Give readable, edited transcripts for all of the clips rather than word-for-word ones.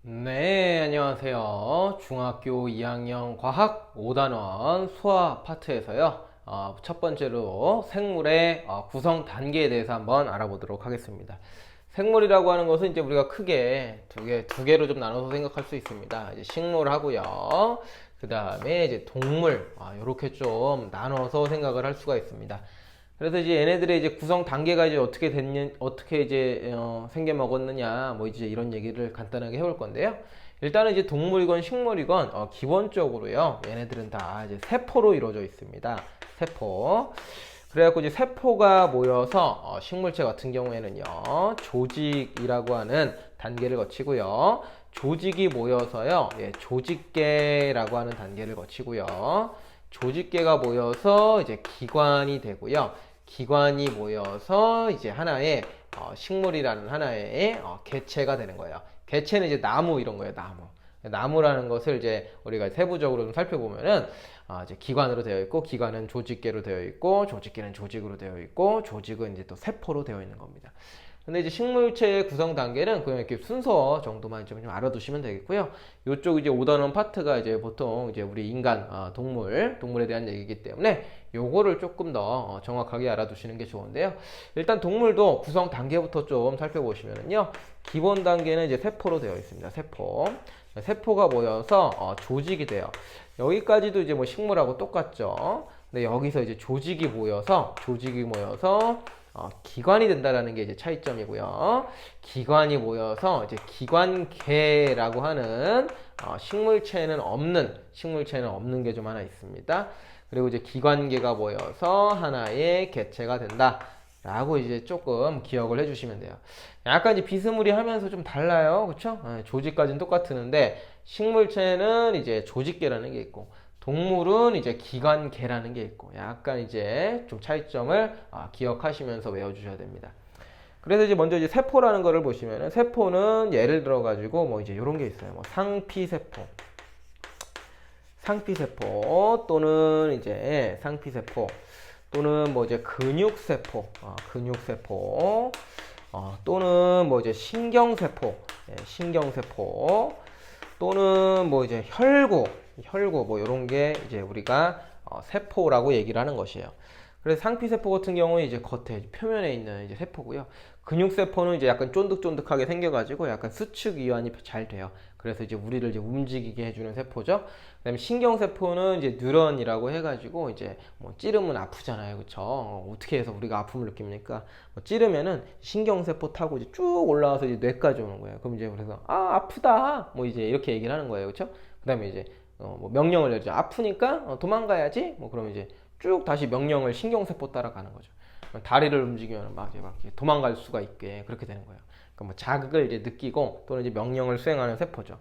네, 안녕하세요. 중학교 2학년 과학 5단원 수화 파트에서요. 첫 번째로 생물의 구성 단계에 대해서 한번 알아보도록 하겠습니다. 생물이라고 하는 것은 이제 우리가 크게 두 개로 좀 나눠서 생각할 수 있습니다. 이제 식물하고요. 그 다음에 이제 동물, 이렇게 좀 나눠서 생각을 할 수가 있습니다. 그래서 이제 얘네들의 이제 구성 단계가 이제 어떻게 됐냐, 어떻게 이제 생겨 먹었느냐, 뭐 이제 이런 얘기를 간단하게 해볼 건데요. 일단은 이제 동물이건 식물이건 기본적으로요, 얘네들은 다 이제 세포로 이루어져 있습니다. 세포. 그래갖고 이제 세포가 모여서 식물체 같은 경우에는요, 조직이라고 하는 단계를 거치고요, 조직이 모여서요, 조직계라고 하는 단계를 거치고요, 조직계가 모여서 이제 기관이 되고요. 기관이 모여서 이제 하나의 식물이라는 하나의 개체가 되는 거예요. 개체는 이제 나무 이런 거예요. 나무. 나무라는 것을 이제 우리가 세부적으로 좀 살펴보면은 이제 기관으로 되어 있고, 기관은 조직계로 되어 있고, 조직계는 조직으로 되어 있고, 조직은 이제 또 세포로 되어 있는 겁니다. 근데 이제 식물체의 구성 단계는 그냥 이렇게 순서 정도만 좀 알아두시면 되겠고요. 이쪽 이제 5단원 파트가 이제 보통 이제 우리 인간, 동물에 대한 얘기이기 때문에 요거를 조금 더 정확하게 알아두시는 게 좋은데요. 일단 동물도 구성 단계부터 좀 살펴보시면은요. 기본 단계는 이제 세포로 되어 있습니다. 세포. 세포가 모여서 조직이 돼요. 여기까지도 이제 뭐 식물하고 똑같죠. 근데 여기서 이제 조직이 모여서 기관이 된다라는 게 이제 차이점이고요. 기관이 모여서 이제 기관계라고 하는 식물체는 없는 게 좀 하나 있습니다. 그리고 이제 기관계가 모여서 하나의 개체가 된다. 라고 이제 조금 기억을 해주시면 돼요. 약간 이제 비스무리하면서 좀 달라요, 그렇죠? 조직까지는 똑같은데 식물체는 이제 조직계라는 게 있고 동물은 이제 기관계라는 게 있고 약간 이제 좀 차이점을 기억하시면서 외워주셔야 됩니다. 그래서 이제 먼저 이제 세포라는 거를 보시면은 세포는 예를 들어 가지고 뭐 이제 이런 게 있어요. 뭐 상피세포 또는 이제 상피세포 또는 뭐 이제 근육세포 또는 뭐 이제 신경세포 또는 뭐 이제 혈구 뭐 이런 게 이제 우리가 세포라고 얘기를 하는 것이에요. 그래서 상피세포 같은 경우는 이제 겉에 표면에 있는 이제 세포고요. 근육세포는 이제 약간 쫀득쫀득하게 생겨가지고 약간 수축 이완이 잘 돼요. 그래서 이제 우리를 이제 움직이게 해주는 세포죠. 그다음에 신경세포는 이제 뉴런이라고 해가지고 이제 뭐 찌르면 아프잖아요, 그쵸? 어떻게 해서 우리가 아픔을 느낍니까? 뭐 찌르면은 신경세포 타고 이제 쭉 올라와서 이제 뇌까지 오는 거예요. 그럼 이제 그래서 아프다 뭐 이제 이렇게 얘기를 하는 거예요, 그쵸? 그다음에 이제 뭐 명령을 내리죠. 아프니까 도망가야지. 뭐 그러면 이제 쭉 다시 명령을 신경세포 따라가는 거죠. 다리를 움직이면 막 이렇게 도망갈 수가 있게 그렇게 되는 거예요. 그러니까 뭐 자극을 이제 느끼고 또는 이제 명령을 수행하는 세포죠.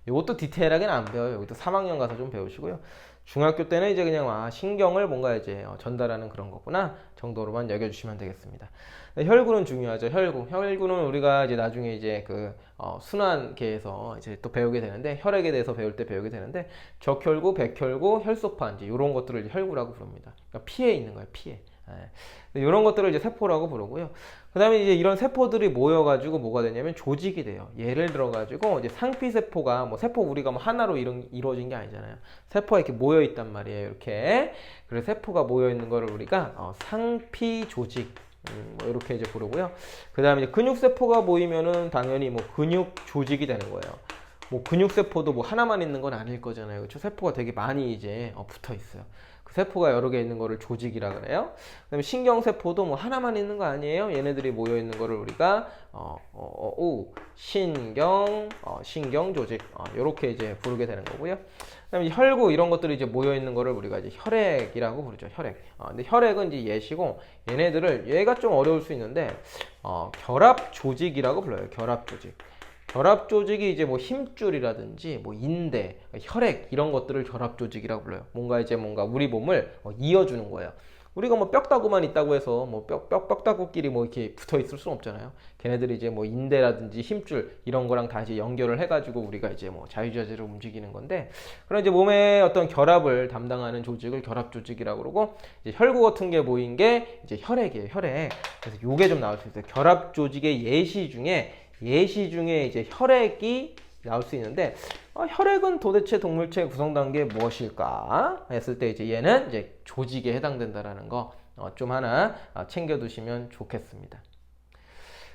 이것도 디테일하게는 안 배워요. 여기도 3학년 가서 좀 배우시고요. 중학교 때는 이제 그냥 신경을 뭔가 이제 전달하는 그런 거구나 정도로만 여겨주시면 되겠습니다. 혈구는 중요하죠. 혈구는 우리가 이제 나중에 이제 그 순환계에서 이제 또 배우게 되는데 혈액에 대해서 배울 때 배우게 되는데 적혈구, 백혈구, 혈소판 이제 이런 것들을 이제 혈구라고 부릅니다. 그러니까 피에 있는 거예요. 피에. 이런 것들을 이제 세포라고 부르고요. 그 다음에 이제 이런 세포들이 모여가지고 뭐가 되냐면 조직이 돼요. 예를 들어가지고 이제 상피세포가 뭐 세포 우리가 뭐 하나로 이루어진 게 아니잖아요. 세포가 이렇게 모여 있단 말이에요. 이렇게. 그래서 세포가 모여 있는 거를 우리가 상피 조직. 뭐 이렇게 이제 부르고요. 그 다음에 이제 근육세포가 모이면은 당연히 뭐 근육 조직이 되는 거예요. 뭐 근육세포도 뭐 하나만 있는 건 아닐 거잖아요. 그렇죠? 세포가 되게 많이 이제 붙어 있어요. 그 세포가 여러 개 있는 거를 조직이라 그래요. 그다음에 신경세포도 뭐 하나만 있는 거 아니에요. 얘네들이 모여 있는 거를 우리가 신경 조직 이렇게 이제 부르게 되는 거고요. 그다음에 혈구 이런 것들이 이제 모여 있는 거를 우리가 이제 혈액이라고 부르죠. 혈액. 근데 혈액은 이제 예시고 얘네들을 얘가 좀 어려울 수 있는데 결합 조직이라고 불러요. 결합 조직. 결합 조직이 이제 뭐 힘줄이라든지 뭐 인대, 혈액 이런 것들을 결합 조직이라고 불러요. 뭔가 우리 몸을 이어주는 거예요. 우리가 뭐 뼈다구만 있다고 해서 뭐 뼈다구끼리 뭐 이렇게 붙어 있을 수는 없잖아요. 걔네들이 이제 뭐 인대라든지 힘줄 이런 거랑 다시 연결을 해가지고 우리가 이제 뭐 자유자재로 움직이는 건데 그런 이제 몸의 어떤 결합을 담당하는 조직을 결합 조직이라고 그러고 이제 혈구 같은 게 모인 게 이제 혈액이에요. 혈액. 그래서 요게 좀 나올 수 있어요. 결합 조직의 예시 중에 이제 혈액이 나올 수 있는데 혈액은 도대체 동물체 구성 단계 무엇일까 했을 때 이제 얘는 이제 조직에 해당된다라는 거 좀 하나 챙겨두시면 좋겠습니다.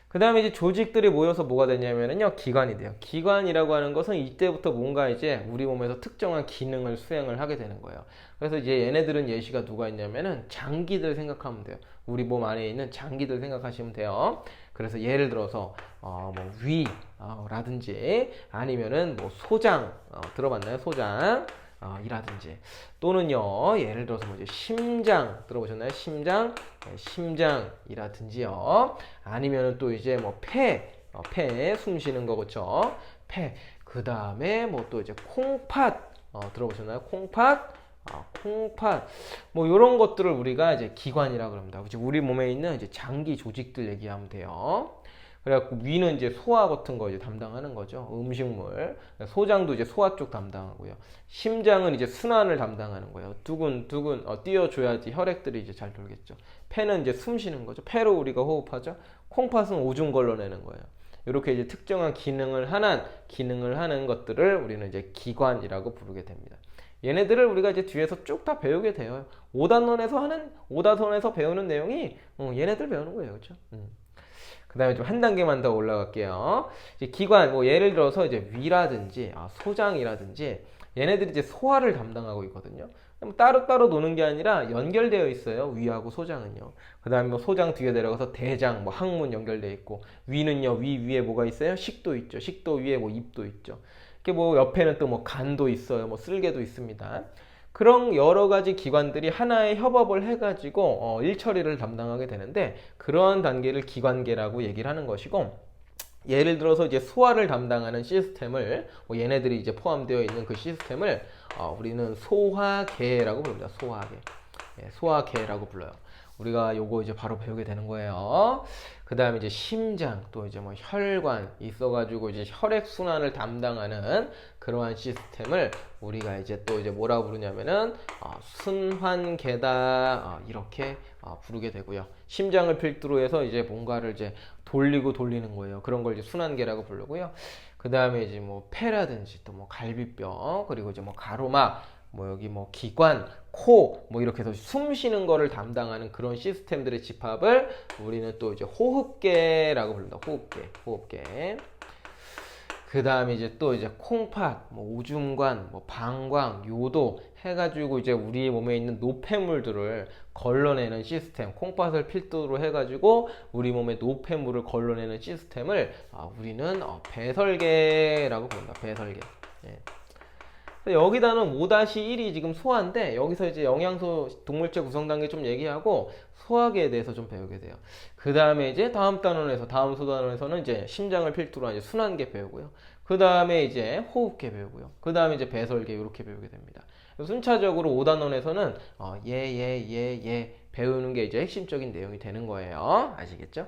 그 다음에 이제 조직들이 모여서 뭐가 되냐면요, 기관이 돼요. 기관이라고 하는 것은 이때부터 뭔가 이제 우리 몸에서 특정한 기능을 수행을 하게 되는 거예요. 그래서 이제 얘네들은 예시가 누가 있냐면은 장기들 생각하면 돼요. 우리 몸 안에 있는 장기들 생각하시면 돼요. 그래서 예를 들어서 뭐 위라든지 아니면은 뭐 소장 들어봤나요? 소장 이라든지 또는요 예를 들어서 뭐 이제 심장 들어보셨나요? 심장 심장이라든지요 아니면은 또 이제 뭐 폐 숨 쉬는 거 그쵸? 폐 그 다음에 뭐 또 이제 콩팥 들어보셨나요? 콩팥 뭐 이런 것들을 우리가 이제 기관이라고 합니다. 우리 몸에 있는 이제 장기 조직들 얘기하면 돼요. 그래갖고 위는 이제 소화 같은 거 이제 담당하는 거죠. 음식물. 소장도 이제 소화 쪽 담당하고요. 심장은 이제 순환을 담당하는 거예요. 두근두근 뛰어줘야지 혈액들이 이제 잘 돌겠죠. 폐는 이제 숨 쉬는 거죠. 폐로 우리가 호흡하죠. 콩팥은 오줌 걸러내는 거예요. 이렇게 이제 특정한 기능을 하는 것들을 우리는 이제 기관이라고 부르게 됩니다. 얘네들을 우리가 이제 뒤에서 쭉 다 배우게 돼요. 5단원에서 배우는 내용이 얘네들 배우는 거예요. 그렇죠? 그 다음에 좀 한 단계만 더 올라갈게요. 이제 기관, 뭐 예를 들어서 이제 위라든지 소장이라든지 얘네들이 이제 소화를 담당하고 있거든요. 따로따로 노는 게 아니라 연결되어 있어요. 위하고 소장은요. 그 다음에 뭐 소장 뒤에 내려가서 대장, 뭐 항문 연결되어 있고 위는요. 위 위에 뭐가 있어요? 식도 있죠. 식도 위에 뭐 입도 있죠. 이렇게 뭐 옆에는 또 뭐 간도 있어요. 뭐 쓸개도 있습니다. 그런 여러 가지 기관들이 하나의 협업을 해가지고 일 처리를 담당하게 되는데 그러한 단계를 기관계라고 얘기를 하는 것이고 예를 들어서 이제 소화를 담당하는 시스템을 얘네들이 이제 포함되어 있는 그 시스템을 우리는 소화계라고 부릅니다. 소화계. 예, 소화계라고 불러요. 우리가 요거 이제 바로 배우게 되는 거예요. 그 다음에 이제 심장, 또 이제 뭐 혈관 있어가지고 이제 혈액 순환을 담당하는 그러한 시스템을 우리가 이제 또 이제 뭐라 부르냐면은 순환계다 이렇게 부르게 되고요. 심장을 필두로 해서 이제 뭔가를 이제 돌리는 거예요. 그런 걸 이제 순환계라고 부르고요. 그 다음에 이제 뭐 폐라든지 또 뭐 갈비뼈 그리고 이제 뭐 가로막 뭐 여기 뭐 기관, 코, 뭐 이렇게 해서 숨 쉬는 거를 담당하는 그런 시스템들의 집합을 우리는 또 이제 호흡계라고 부릅니다. 호흡계. 그 다음에 이제 또 이제 콩팥, 뭐 오줌관, 뭐 방광, 요도 해가지고 이제 우리 몸에 있는 노폐물들을 걸러내는 시스템, 콩팥을 필두로 해가지고 우리 몸의 노폐물을 걸러내는 시스템을 우리는 배설계라고 부릅니다. 배설계. 예. 여기다는 5-1이 지금 소화인데 여기서 이제 영양소 동물체 구성 단계 좀 얘기하고 소화계에 대해서 좀 배우게 돼요. 그 다음에 이제 다음 소단원에서는 이제 심장을 필두로 한 이제 순환계 배우고요. 그 다음에 이제 호흡계 배우고요. 그 다음에 이제 배설계 이렇게 배우게 됩니다. 순차적으로 5단원에서는 배우는 게 이제 핵심적인 내용이 되는 거예요. 아시겠죠?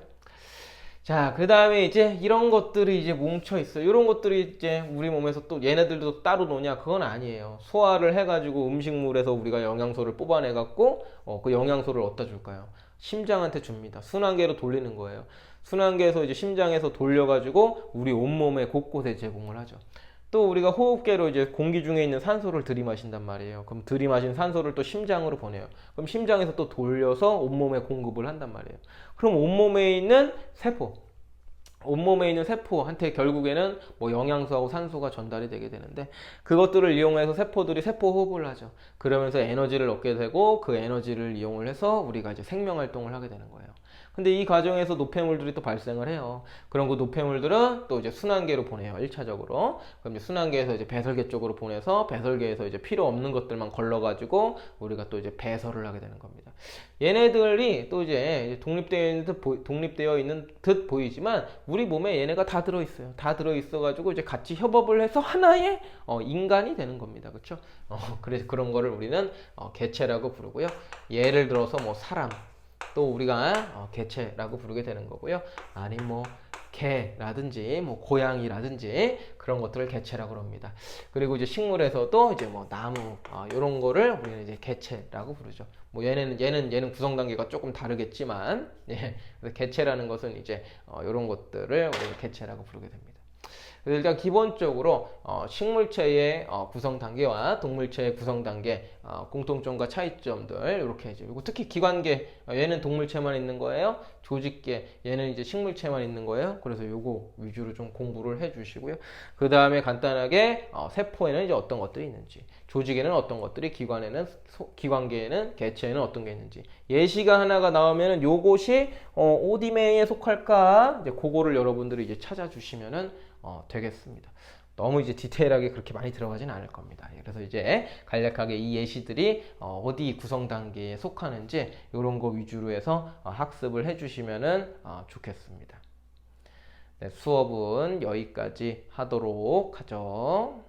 자, 그 다음에 이제 이런 것들이 이제 뭉쳐 있어요. 이런 것들이 이제 우리 몸에서 또 얘네들도 따로 노냐? 그건 아니에요. 소화를 해가지고 음식물에서 우리가 영양소를 뽑아내갖고 그 영양소를 어디다 줄까요? 심장한테 줍니다. 순환계로 돌리는 거예요. 순환계에서 이제 심장에서 돌려가지고 우리 온몸에 곳곳에 제공을 하죠. 또 우리가 호흡계로 이제 공기 중에 있는 산소를 들이마신단 말이에요. 그럼 들이마신 산소를 또 심장으로 보내요. 그럼 심장에서 또 돌려서 온몸에 공급을 한단 말이에요. 그럼 온몸에 있는 세포한테 결국에는 뭐 영양소하고 산소가 전달이 되게 되는데 그것들을 이용해서 세포들이 세포 호흡을 하죠. 그러면서 에너지를 얻게 되고 그 에너지를 이용을 해서 우리가 이제 생명 활동을 하게 되는 거예요. 근데 이 과정에서 노폐물들이 또 발생을 해요. 그럼 그 노폐물들은 또 이제 순환계로 보내요. 1차적으로. 그럼 이제 순환계에서 이제 배설계 쪽으로 보내서 배설계에서 이제 필요 없는 것들만 걸러가지고 우리가 또 이제 배설을 하게 되는 겁니다. 얘네들이 또 이제 독립되어 있는 듯 보이지만 우리 몸에 얘네가 다 들어있어요. 다 들어있어가지고 이제 같이 협업을 해서 하나의 인간이 되는 겁니다. 그렇죠? 그래서 그런 거를 우리는 개체라고 부르고요. 예를 들어서 뭐 사람. 또 우리가 개체라고 부르게 되는 거고요. 아니 뭐 개라든지 뭐 고양이라든지 그런 것들을 개체라고 합니다. 그리고 이제 식물에서도 이제 뭐 나무 이런 거를 우리는 이제 개체라고 부르죠. 뭐 얘는 구성 단계가 조금 다르겠지만 그래서 개체라는 것은 이제 이런 것들을 우리가 개체라고 부르게 됩니다. 그래서 일단 기본적으로 식물체의 구성 단계와 동물체의 구성 단계, 공통점과 차이점들 이렇게 이제 그리고 특히 기관계, 얘는 동물체만 있는 거예요. 조직계, 얘는 이제 식물체만 있는 거예요. 그래서 요거 위주로 좀 공부를 해주시고요. 그 다음에 간단하게 세포에는 이제 어떤 것들이 있는지, 조직에는 어떤 것들이, 기관계에는, 개체에는 어떤 게 있는지, 예시가 하나가 나오면은 요것이 어디메에 속할까, 이제 그거를 여러분들이 이제 찾아주시면은 되겠습니다. 너무 이제 디테일하게 그렇게 많이 들어가진 않을 겁니다. 그래서 이제 간략하게 이 예시들이 어디 구성 단계에 속하는지 이런 거 위주로 해서 학습을 해주시면은 좋겠습니다. 네, 수업은 여기까지 하도록 하죠.